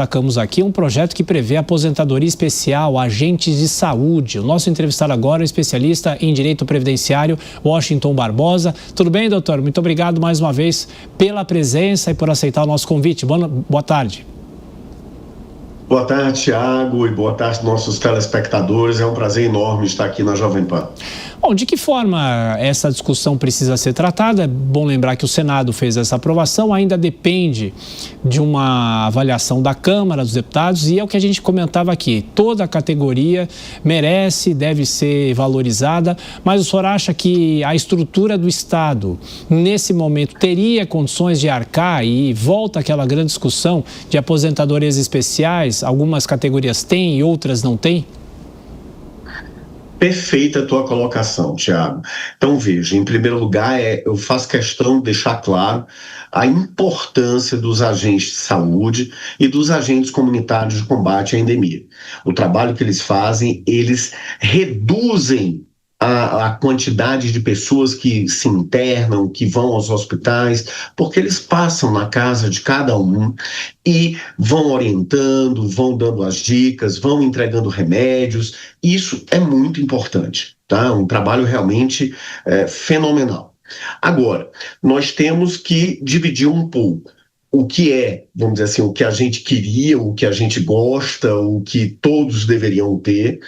Destacamos aqui um projeto que prevê aposentadoria especial a agentes de saúde. O nosso entrevistado agora é especialista em direito previdenciário, Washington Barbosa. Tudo bem, doutor? Muito obrigado mais uma vez pela presença e por aceitar o nosso convite. Boa tarde. Boa tarde, Thiago, e boa tarde, nossos telespectadores. É um prazer enorme estar aqui na Jovem Pan. Bom, de que forma essa discussão precisa ser tratada? É bom lembrar que o Senado fez essa aprovação, ainda depende de uma avaliação da Câmara dos Deputados, e é o que a gente comentava aqui. Toda a categoria merece, deve ser valorizada, mas o senhor acha que a estrutura do Estado, nesse momento, teria condições de arcar? E volta aquela grande discussão de aposentadorias especiais, algumas categorias têm e outras não têm? Perfeita a tua colocação, Thiago. Então, veja, em primeiro lugar, eu faço questão de deixar claro a importância dos agentes de saúde e dos agentes comunitários de combate à endemia. O trabalho que eles fazem, eles reduzem a quantidade de pessoas que se internam, que vão aos hospitais, porque eles passam na casa de cada um e vão orientando, vão dando as dicas, vão entregando remédios. Isso é muito importante, tá? Um trabalho realmente fenomenal. Agora, nós temos que dividir um pouco o que é, vamos dizer assim, o que a gente queria, o que a gente gosta, o que todos deveriam ter,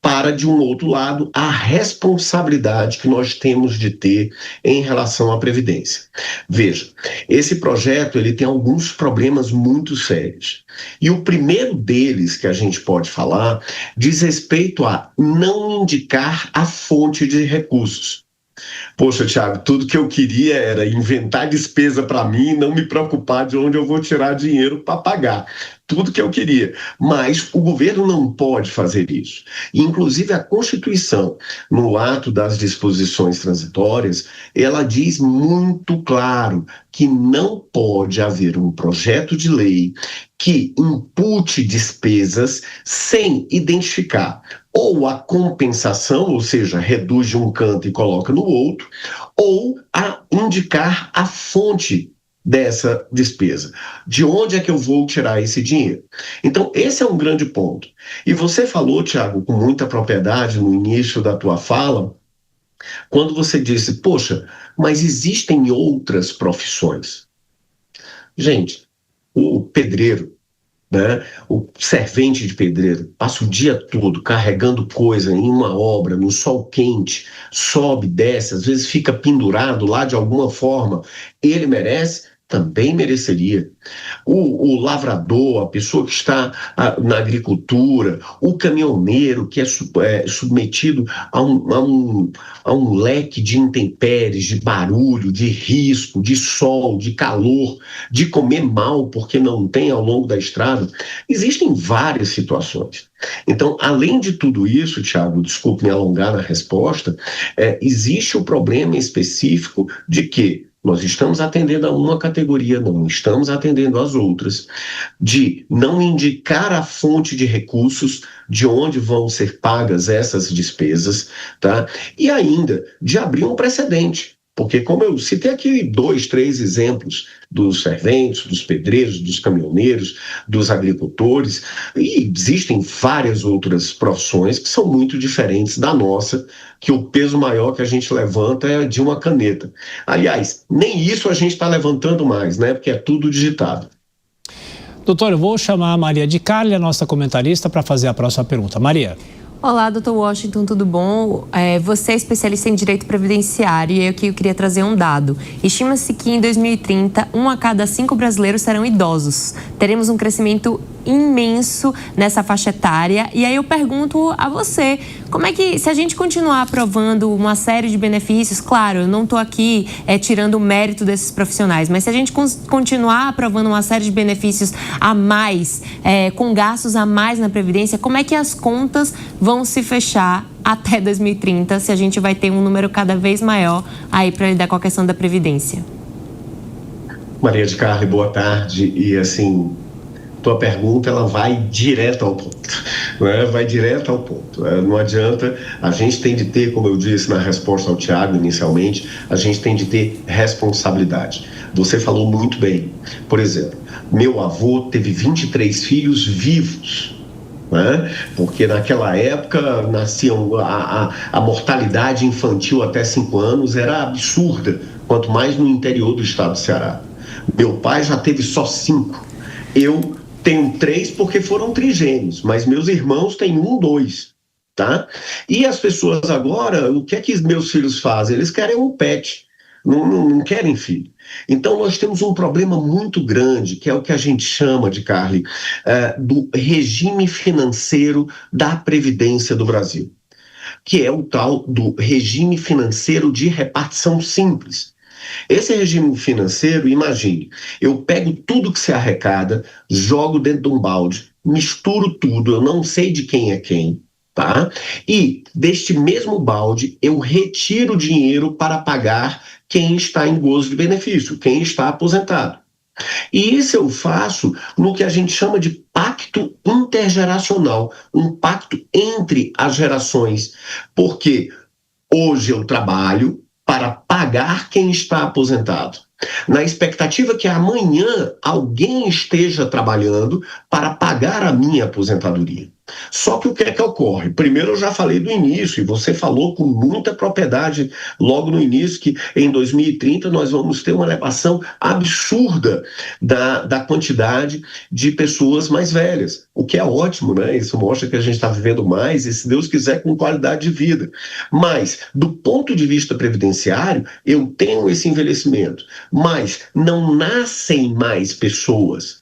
para, de um outro lado, a responsabilidade que nós temos de ter em relação à Previdência. Veja, esse projeto ele tem alguns problemas muito sérios. E o primeiro deles que a gente pode falar diz respeito a não indicar a fonte de recursos. Poxa, Thiago, tudo que eu queria era inventar despesa para mim e não me preocupar de onde eu vou tirar dinheiro para pagar. Tudo que eu queria. Mas o governo não pode fazer isso. Inclusive, a Constituição, no ato das disposições transitórias, ela diz muito claro que não pode haver um projeto de lei que impute despesas sem identificar ou a compensação, ou seja, reduz de um canto e coloca no outro, ou a indicar a fonte dessa despesa. De onde é que eu vou tirar esse dinheiro? Então, esse é um grande ponto. E você falou, Thiago, com muita propriedade no início da tua fala, quando você disse, poxa, mas existem outras profissões. Gente, o pedreiro, né? O servente de pedreiro passa o dia todo carregando coisa em uma obra, no sol quente, sobe, desce, às vezes fica pendurado lá de alguma forma. Ele merece? Também mereceria. O lavrador, a pessoa que está na agricultura, o caminhoneiro que é submetido a um leque de intempéries, de barulho, de risco, de sol, de calor, de comer mal porque não tem ao longo da estrada. Existem várias situações. Então, além de tudo isso, Thiago, desculpe me alongar na resposta, existe o problema específico de que nós estamos atendendo a uma categoria, não estamos atendendo as outras, de não indicar a fonte de recursos de onde vão ser pagas essas despesas, tá? E ainda de abrir um precedente. Porque, como eu citei aqui 2, 3 exemplos dos serventes, dos pedreiros, dos caminhoneiros, dos agricultores, e existem várias outras profissões que são muito diferentes da nossa, que o peso maior que a gente levanta é de uma caneta. Aliás, nem isso a gente está levantando mais, né? Porque é tudo digitado. Doutor, eu vou chamar a Maria de Carli, a nossa comentarista, para fazer a próxima pergunta. Maria. Olá, doutor Washington, tudo bom? Você é especialista em direito previdenciário e eu queria trazer um dado. Estima-se que em 2030, 1 a cada 5 brasileiros serão idosos. Teremos um crescimento imenso nessa faixa etária. E aí eu pergunto a você, como é que, se a gente continuar aprovando uma série de benefícios, claro, eu não estou aqui tirando o mérito desses profissionais, mas se a gente continuar aprovando uma série de benefícios a mais, com gastos a mais na Previdência, como é que as contas vão se fechar até 2030, se a gente vai ter um número cada vez maior aí para lidar com a questão da Previdência? Maria de Carli, boa tarde. E assim, tua pergunta ela vai direto ao ponto, né? Vai direto ao ponto. Não adianta, a gente tem de ter, como eu disse na resposta ao Thiago inicialmente, a gente tem de ter responsabilidade. Você falou muito bem. Por exemplo, Meu avô teve 23 filhos vivos, né? Porque naquela época nasciam a mortalidade infantil até 5 anos era absurda, quanto mais no interior do estado do Ceará. Meu pai já teve só 5. Eu tenho 3 porque foram trigêmeos, mas meus irmãos têm 1, 2, tá? E as pessoas agora, o que é que meus filhos fazem? Eles querem um pet, não querem filho. Então nós temos um problema muito grande, que é o que a gente chama de, Carly, do regime financeiro da Previdência do Brasil, que é o tal do regime financeiro de repartição simples. Esse regime financeiro, imagine, eu pego tudo que se arrecada, jogo dentro de um balde, misturo tudo, eu não sei de quem é quem, tá? E deste mesmo balde eu retiro dinheiro para pagar quem está em gozo de benefício, quem está aposentado. E isso eu faço no que a gente chama de pacto intergeracional, um pacto entre as gerações, porque hoje eu trabalho para pagar quem está aposentado, na expectativa que amanhã alguém esteja trabalhando para pagar a minha aposentadoria. Só que o que é que ocorre? Primeiro, eu já falei do início, e você falou com muita propriedade logo no início, que em 2030 nós vamos ter uma elevação absurda da quantidade de pessoas mais velhas, o que é ótimo, né? Isso mostra que a gente está vivendo mais e, se Deus quiser, com qualidade de vida. Mas, do ponto de vista previdenciário, eu tenho esse envelhecimento, mas não nascem mais pessoas.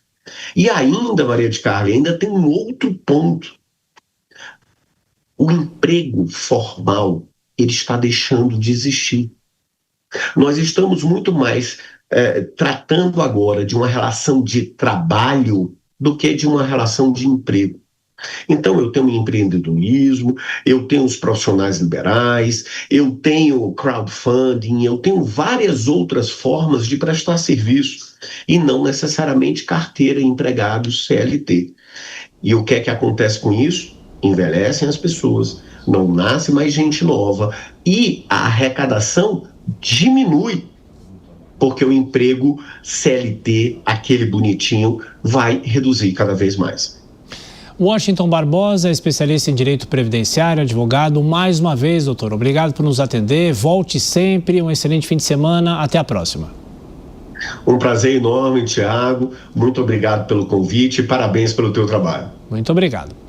E ainda, Maria de Carla, ainda tem um outro ponto. O emprego formal, ele está deixando de existir. Nós estamos muito mais tratando agora de uma relação de trabalho do que de uma relação de emprego. Então, eu tenho empreendedorismo, eu tenho os profissionais liberais, eu tenho crowdfunding, eu tenho várias outras formas de prestar serviço, e não necessariamente carteira, empregados, CLT. E o que é que acontece com isso? Envelhecem as pessoas, não nasce mais gente nova e a arrecadação diminui, porque o emprego CLT, aquele bonitinho, vai reduzir cada vez mais. Washington Barbosa, especialista em direito previdenciário, advogado. Mais uma vez, doutor, obrigado por nos atender. Volte sempre, um excelente fim de semana. Até a próxima. Um prazer enorme, Tiago. Muito obrigado pelo convite e parabéns pelo teu trabalho. Muito obrigado.